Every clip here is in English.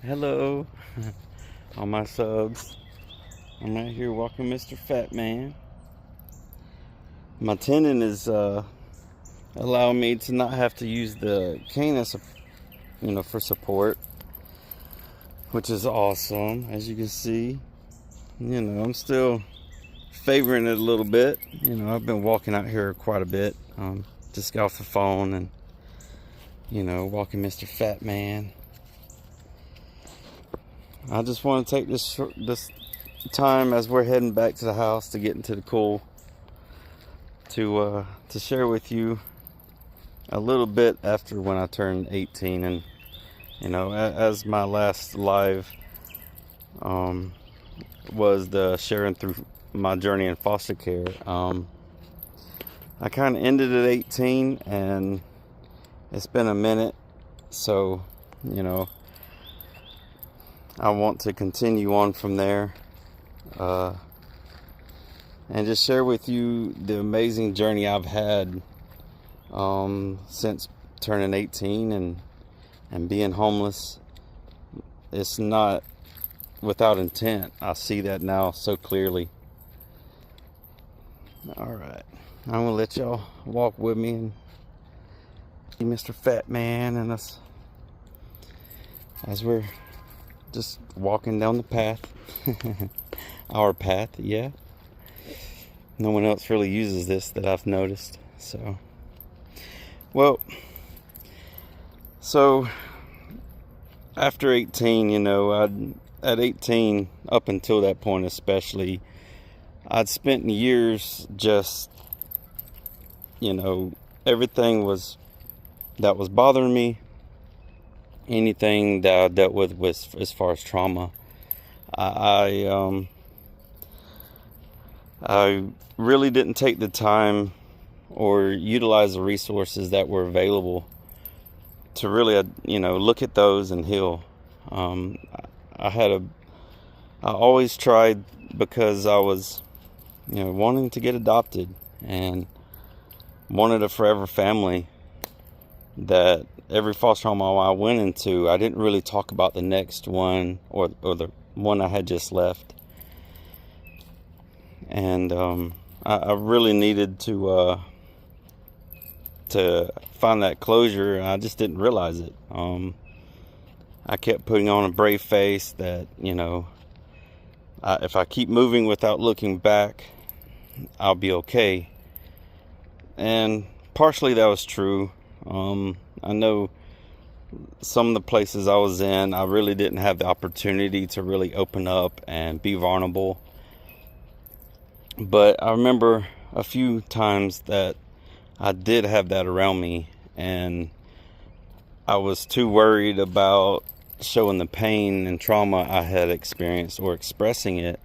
Hello, all my subs. I'm out here walking Mr. Fat Man. My tendon is allowing me to not have to use the cane as for support, which is awesome. As you can see, I'm still favoring it a little bit. I've been walking out here quite a bit. Just got off the phone and walking Mr. Fat Man. I just want to take this time as we're heading back to the house to get into the cool to share with you a little bit after when I turned 18, and as my last live was the sharing through my journey in foster care. I kind of ended at 18, and it's been a minute, so I want to continue on from there, and just share with you the amazing journey I've had since turning 18 and being homeless. It's not without intent. I see that now so clearly. Alright, I'm going to let y'all walk with me and see Mr. Fat Man and us as we're just walking down the path. Our path, yeah. No one else really uses this that I've noticed. So after 18, at 18, up until that point especially, I'd spent years just, everything that was bothering me, anything that I dealt with as far as trauma, I really didn't take the time or utilize the resources that were available to really, look at those and heal. I always tried, because I was, wanting to get adopted and wanted a forever family, that every foster home I went into, I didn't really talk about the next one or the one I had just left. And I really needed to find that closure, and I just didn't realize it. I kept putting on a brave face that, if I keep moving without looking back, I'll be okay. And partially that was true. I know some of the places I was in, I really didn't have the opportunity to really open up and be vulnerable. But I remember a few times that I did have that around me, and I was too worried about showing the pain and trauma I had experienced or expressing it,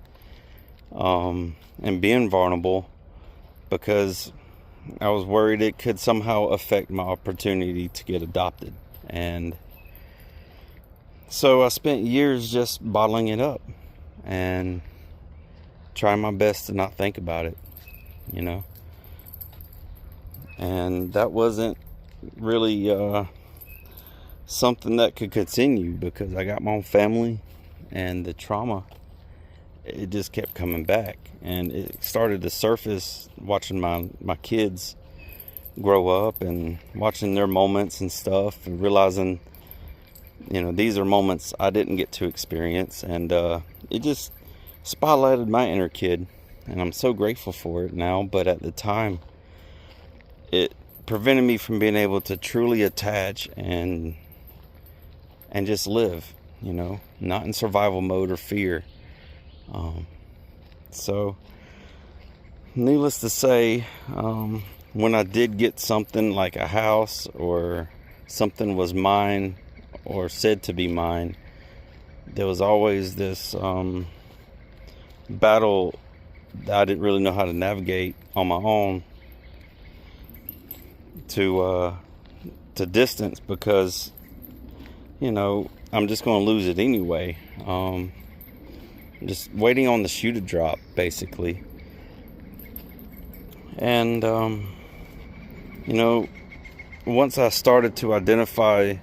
and being vulnerable, because I was worried it could somehow affect my opportunity to get adopted. And so I spent years just bottling it up and trying my best to not think about it, and that wasn't really something that could continue, because I got my own family, and the trauma, it just kept coming back, and it started to surface watching my kids grow up and watching their moments and stuff, and realizing these are moments I didn't get to experience, and it just spotlighted my inner kid, and I'm so grateful for it now. But at the time, it prevented me from being able to truly attach and just live, not in survival mode or fear. So needless to say, when I did get something like a house, or something was mine or said to be mine, there was always this battle that I didn't really know how to navigate on my own to distance, because I'm just going to lose it anyway. Just waiting on the shoe to drop, basically. And once I started to identify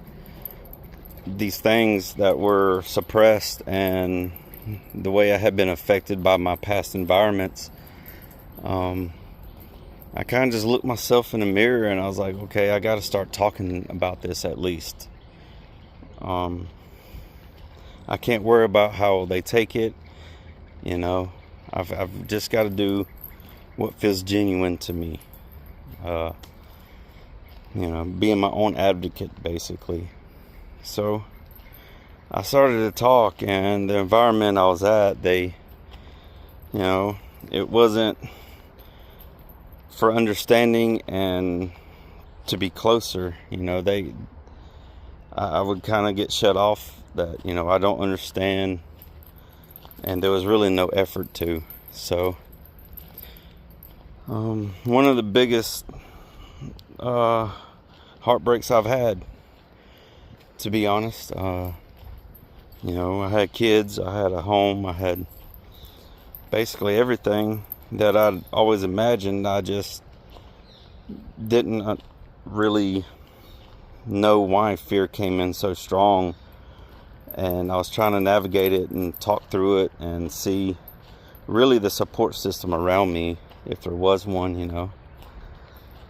these things that were suppressed and the way I had been affected by my past environments, I kind of just looked myself in the mirror and I was like, okay, I got to start talking about this at least. I can't worry about how they take it. I've just got to do what feels genuine to me. Being my own advocate, basically. So I started to talk, and the environment I was at, it wasn't for understanding and to be closer. I would kind of get shut off that, I don't understand, and there was really no effort to. So one of the biggest heartbreaks I've had, to be honest. I had kids, I had a home, I had basically everything that I'd always imagined. I just didn't really know why fear came in so strong, and I was trying to navigate it and talk through it and see really the support system around me, if there was one.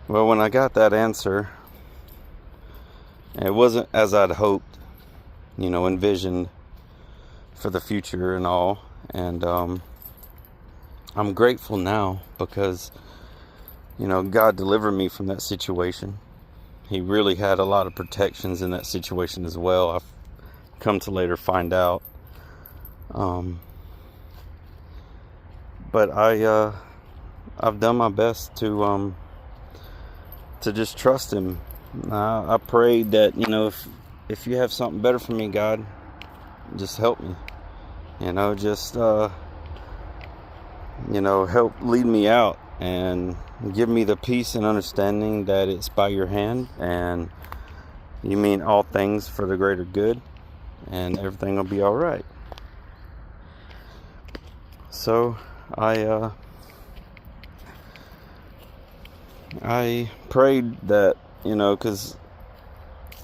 Well, when I got that answer, it wasn't as I'd hoped, envisioned for the future and all. And I'm grateful now because, God delivered me from that situation. He really had a lot of protections in that situation as well. I've come to later find out. But I've done my best to just trust Him. I prayed that, if you have something better for me, God, just help me. Help lead me out and give me the peace and understanding that it's by your hand and you mean all things for the greater good, and everything will be all right. So I prayed that, because,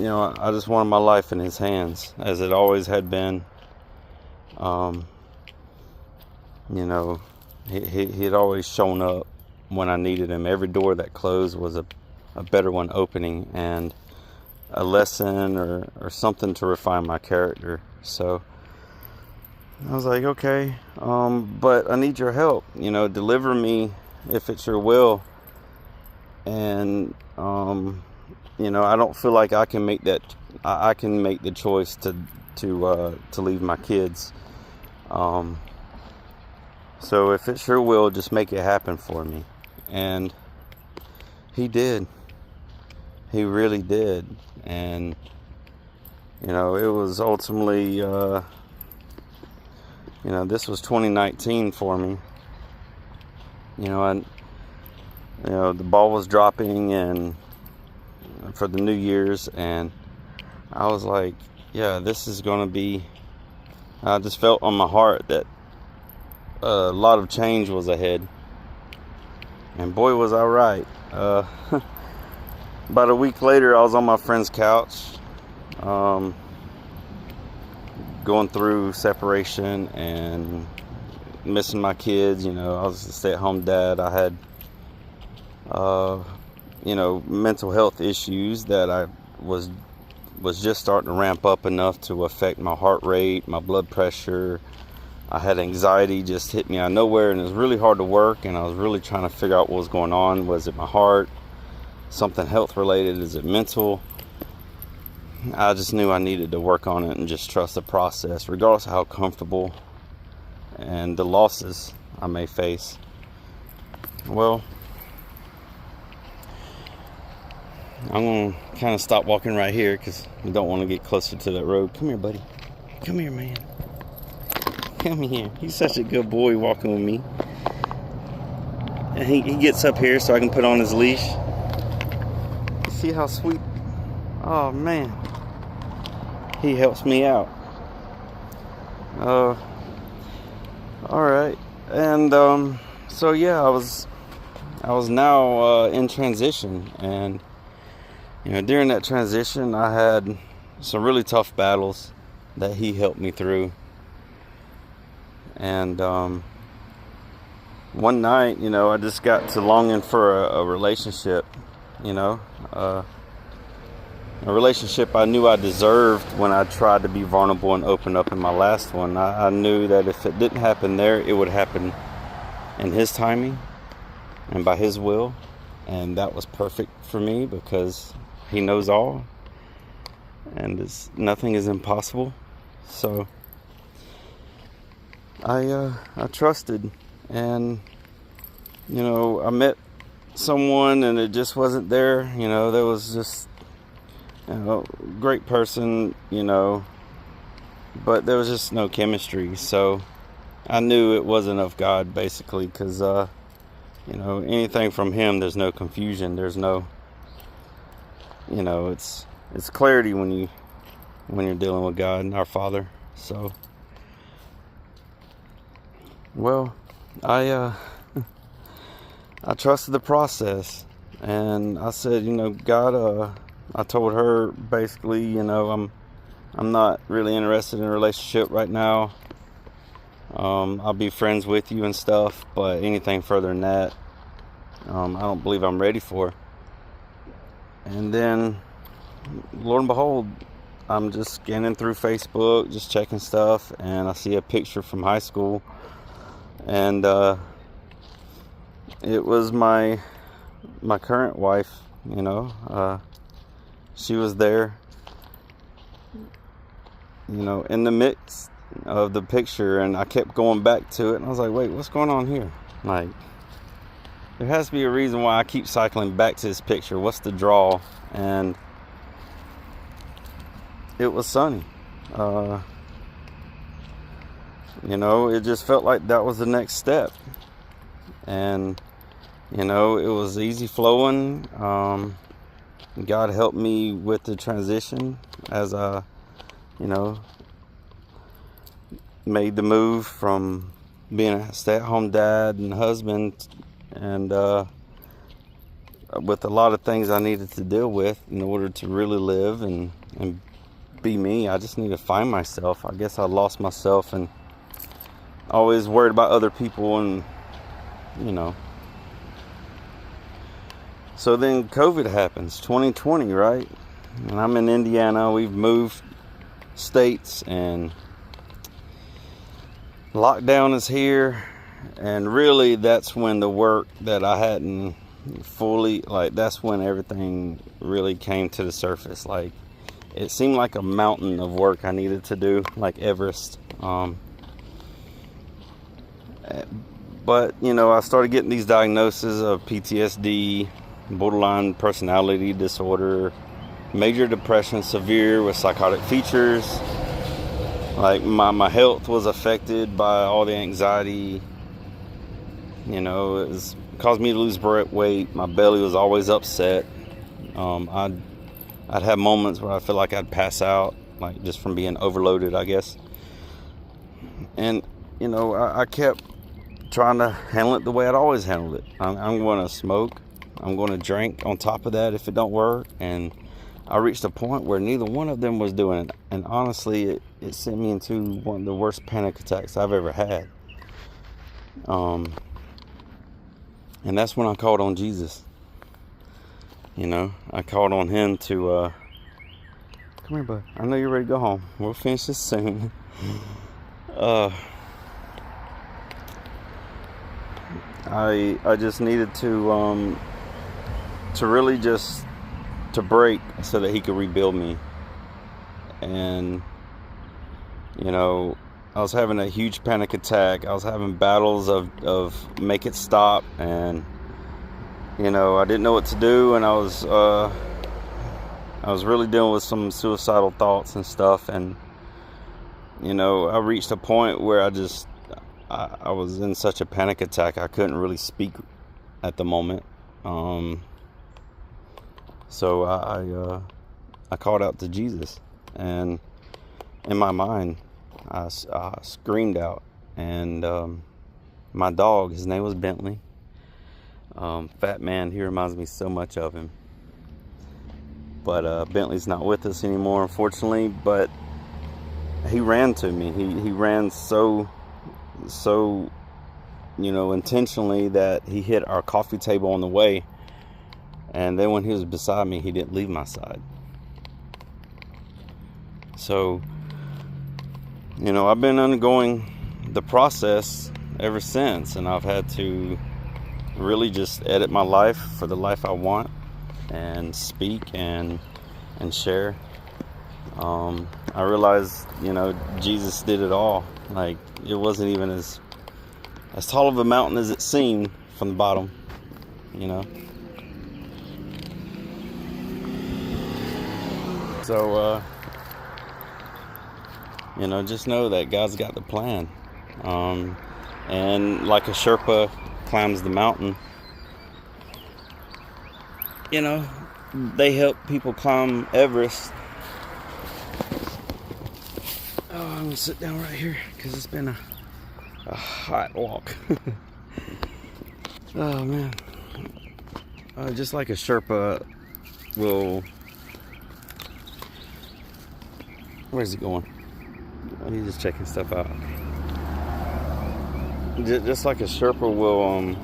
I just wanted my life in His hands, as it always had been. He had always shown up when I needed Him. Every door that closed was a better one opening, and a lesson or something to refine my character. So I was like, okay, but I need your help. Deliver me if it's your will. And I don't feel like I can make that. I can make the choice to leave my kids. So if it's your will, just make it happen for me. And He did. He really did. And it was ultimately this was 2019 for me. The ball was dropping and for the New Year's, and I was like, yeah, this is going to be, I just felt on my heart that a lot of change was ahead. And boy, was I right. About a week later, I was on my friend's couch, going through separation and missing my kids. I was a stay-at-home dad. I had mental health issues that I was just starting to ramp up enough to affect my heart rate, my blood pressure. I had anxiety just hit me out of nowhere, and it was really hard to work, and I was really trying to figure out what was going on. Was it my heart? Something health related? Is it mental? I just knew I needed to work on it and just trust the process, regardless of how comfortable and the losses I may face. Well, I'm going to kind of stop walking right here because I don't want to get closer to that road. Come here, buddy. Come here, man. Come here. He's such a good boy walking with me. And he gets up here so I can put on his leash. You see how sweet? Oh, man. He helps me out. Alright. And so yeah, I was now in transition, and during that transition I had some really tough battles that he helped me through. And one night, I just got to longing for a relationship, a relationship I knew I deserved when I tried to be vulnerable and open up in my last one. I knew that if it didn't happen there, it would happen in his timing and by his will. And that was perfect for me because he knows all. And nothing is impossible. So I trusted. And, I met someone and it just wasn't there. There was just... great person, but there was just no chemistry. So I knew it wasn't of God, basically, because, anything from him, there's no confusion. There's no, it's clarity when you're dealing with God and our Father. So, well, I trusted the process, and I said, God, I told her basically, I'm not really interested in a relationship right now. I'll be friends with you and stuff, but anything further than that, I don't believe I'm ready for. And then, Lord and behold, I'm just scanning through Facebook, just checking stuff, and I see a picture from high school, and it was my current wife. She was there, in the mix of the picture, and I kept going back to it, and I was like, wait, what's going on here? Like, there has to be a reason why I keep cycling back to this picture. What's the draw? And it was Sunny. It just felt like that was the next step. And, it was easy flowing. God helped me with the transition as I, made the move from being a stay-at-home dad and husband, and with a lot of things I needed to deal with in order to really live and be me. I just need to find myself. I guess I lost myself and always worried about other people, and so then COVID happens, 2020, right? And I'm in Indiana. We've moved states, and lockdown is here. And really, that's when the work that I hadn't fully, that's when everything really came to the surface. Like, it seemed like a mountain of work I needed to do, like Everest. But, I started getting these diagnoses of PTSD, borderline personality disorder, major depression, severe with psychotic features. Like, my health was affected by all the anxiety. It caused me to lose weight. My belly was always upset. I'd have moments where I feel like I'd pass out, like just from being overloaded, I guess. And, I kept trying to handle it the way I'd always handled it. I'm going to smoke. I'm going to drink on top of that if it don't work. And I reached a point where neither one of them was doing it. And honestly, it sent me into one of the worst panic attacks I've ever had. And that's when I called on Jesus. I called on him to, come here, bud. I know you're ready to go home. We'll finish this soon. I just needed to really just to break so that he could rebuild me. And I was having a huge panic attack. I was having battles of make it stop, and I didn't know what to do, and I was really dealing with some suicidal thoughts and stuff. And I reached a point where I was in such a panic attack I couldn't really speak at the moment. So I called out to Jesus, and in my mind I screamed out. And my dog, his name was Bentley, Fat Man, he reminds me so much of him. But Bentley's not with us anymore, unfortunately. But he ran to me. He ran so intentionally that he hit our coffee table on the way. And then when he was beside me, he didn't leave my side. So, I've been undergoing the process ever since, and I've had to really just edit my life for the life I want, and speak and share. I realized, Jesus did it all. Like, it wasn't even as tall of a mountain as it seemed from the bottom, So, just know that God's got the plan. And like a Sherpa climbs the mountain, they help people climb Everest. Oh, I'm going to sit down right here because it's been a hot walk. Oh, man. Just like a Sherpa will... Where's he going? Oh, he's just checking stuff out. Just like a Sherpa will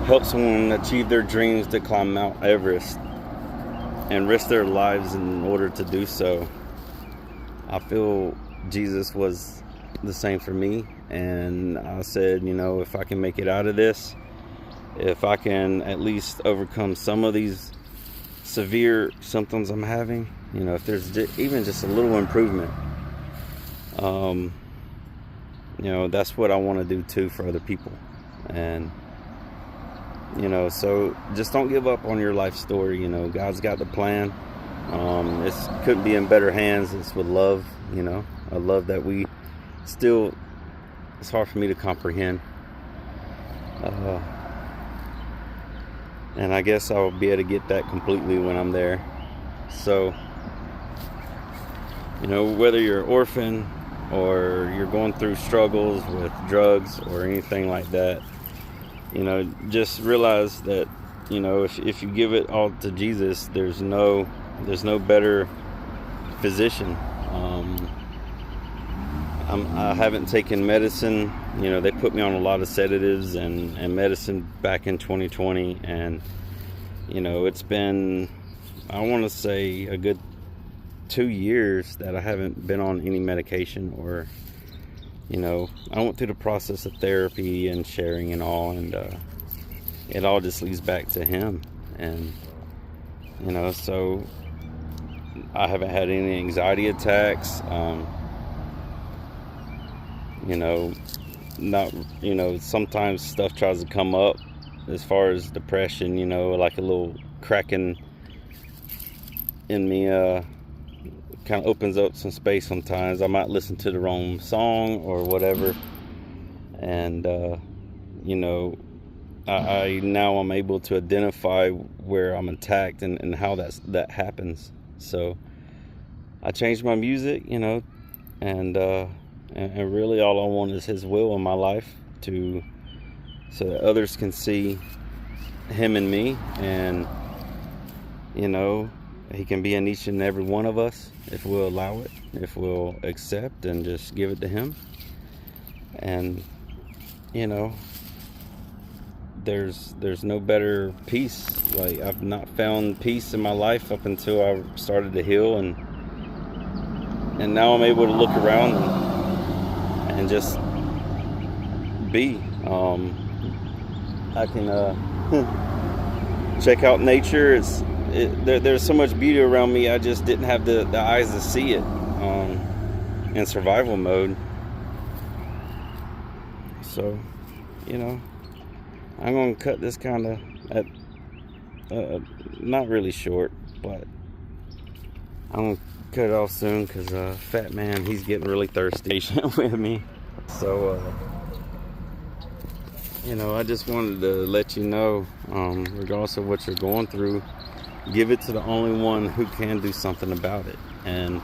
help someone achieve their dreams to climb Mount Everest and risk their lives in order to do so. I feel Jesus was the same for me, and I said, if I can make it out of this, if I can at least overcome some of these severe symptoms I'm having, if there's even just a little improvement, that's what I want to do too for other people. And so just don't give up on your life story. God's got the plan. It couldn't be in better hands. It's with love, a love that we still, it's hard for me to comprehend. And I guess I'll be able to get that completely when I'm there. So, whether you're an orphan or you're going through struggles with drugs or anything like that, just realize that, if you give it all to Jesus, there's no better physician. I haven't taken medicine. They put me on a lot of sedatives and medicine back in 2020, and it's been, I want to say, a good 2 years that I haven't been on any medication, or I went through the process of therapy and sharing and all, and it all just leads back to him. And so I haven't had any anxiety attacks. Sometimes stuff tries to come up as far as depression, like a little cracking in me, kind of opens up some space sometimes. I might listen to the wrong song or whatever, and I now I'm able to identify where I'm attacked and how that happens. So I changed my music, and really all I want is his will in my life, so that others can see him in me, and he can be in each and every one of us if we'll allow it, if we'll accept and just give it to him. And there's no better peace. Like, I've not found peace in my life up until I started to heal, and now I'm able to look around and just be. I can check out nature. There's so much beauty around me. I just didn't have the eyes to see it in survival mode. So, I'm going to cut this kind of not really short, but I'm going to cut it off soon because Fat Man, he's getting really thirsty with me. So, I just wanted to let you know, regardless of what you're going through, give it to the only one who can do something about it. And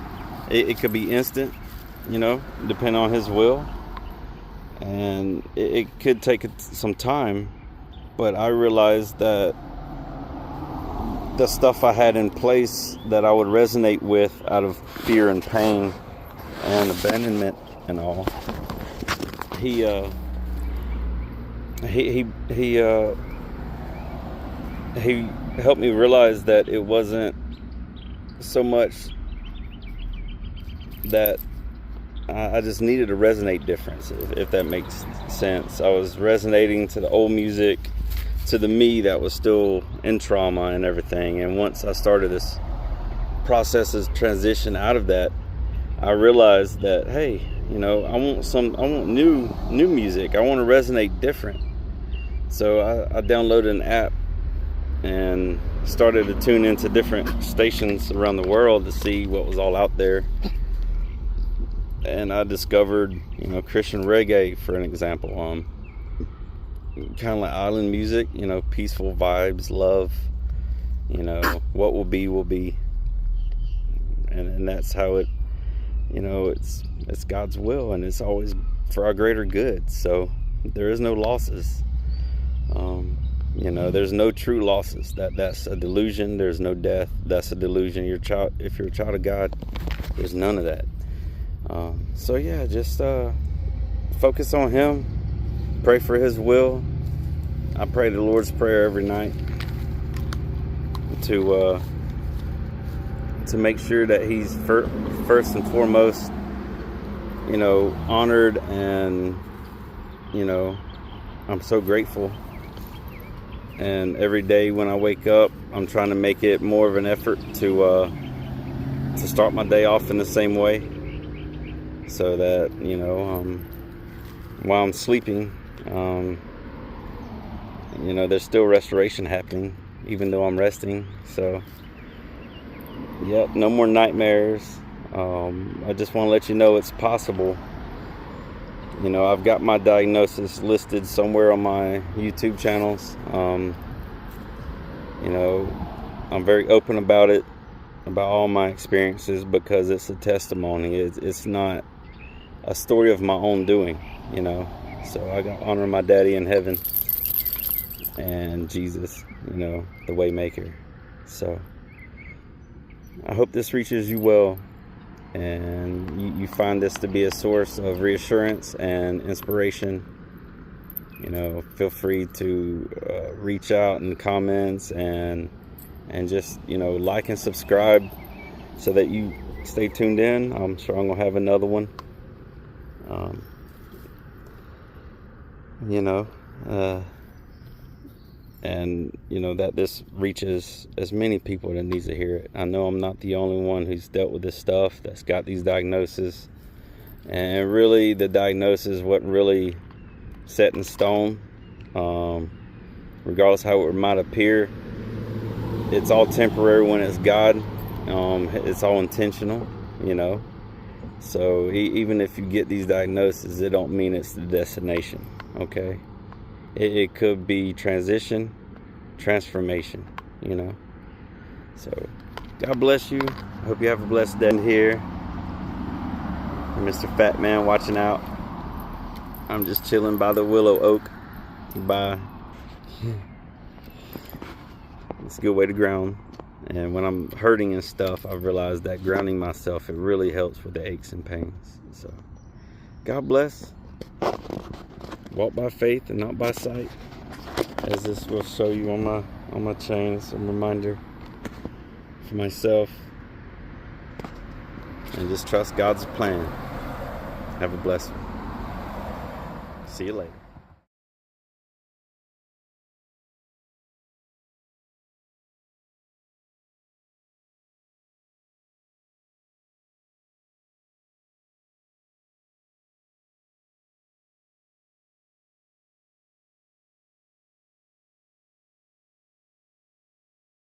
it could be instant, depending on his will. And it could take some time. But I realized that the stuff I had in place that I would resonate with out of fear and pain and abandonment and all. He helped me realize that it wasn't so much that I just needed to resonate different, if that makes sense. I was resonating to the old music, to the me that was still in trauma and everything. And once I started this process of transition out of that, I realized that, hey, you know, I want new music. I want to resonate different. So I downloaded an app and started to tune into different stations around the world to see what was all out there. And I discovered, you know, Christian reggae, for an example. Kind of like island music, you know, peaceful vibes, love, you know, what will be will be. And that's how it, you know, it's God's will, and it's always for our greater good. So there is no losses. You know, there's no true losses. That's a delusion. There's no death. That's a delusion. If you're a child of God, there's none of that. So yeah, just focus on Him. Pray for His will. I pray the Lord's Prayer every night to make sure that He's first and foremost, you know, honored, and, you know, I'm so grateful. And every day when I wake up, I'm trying to make it more of an effort to start my day off in the same way, so that, you know, while I'm sleeping, you know, there's still restoration happening, even though I'm resting. So, yep, no more nightmares. I just want to let you know it's possible. You know, I've got my diagnosis listed somewhere on my YouTube channels. You know, I'm very open about it, about all my experiences, because it's a testimony. It's not a story of my own doing, you know. So I got to honor my daddy in heaven and Jesus, you know, the way maker. So I hope this reaches you well, and you find this to be a source of reassurance and inspiration. You know, feel free to reach out in the comments and just, you know, like and subscribe so that you stay tuned in. I'm sure I'm gonna have another one. You know, and you know, that this reaches as many people that needs to hear it. I know I'm not the only one who's dealt with this stuff, that's got these diagnoses, and really the diagnosis wasn't really set in stone. Regardless how it might appear, it's all temporary when it's God. It's all intentional, you know. So even if you get these diagnoses, it don't mean it's the destination. Okay, it could be transition, transformation, you know. So God bless you. I hope you have a blessed day here. Mr. Fat Man watching out. I'm just chilling by the willow oak. Bye. It's a good way to ground. And when I'm hurting and stuff, I've realized that grounding myself, it really helps with the aches and pains. So God bless. Walk by faith and not by sight, as this will show you on my chain. Some reminder for myself. And just trust God's plan. Have a blessed one. See you later.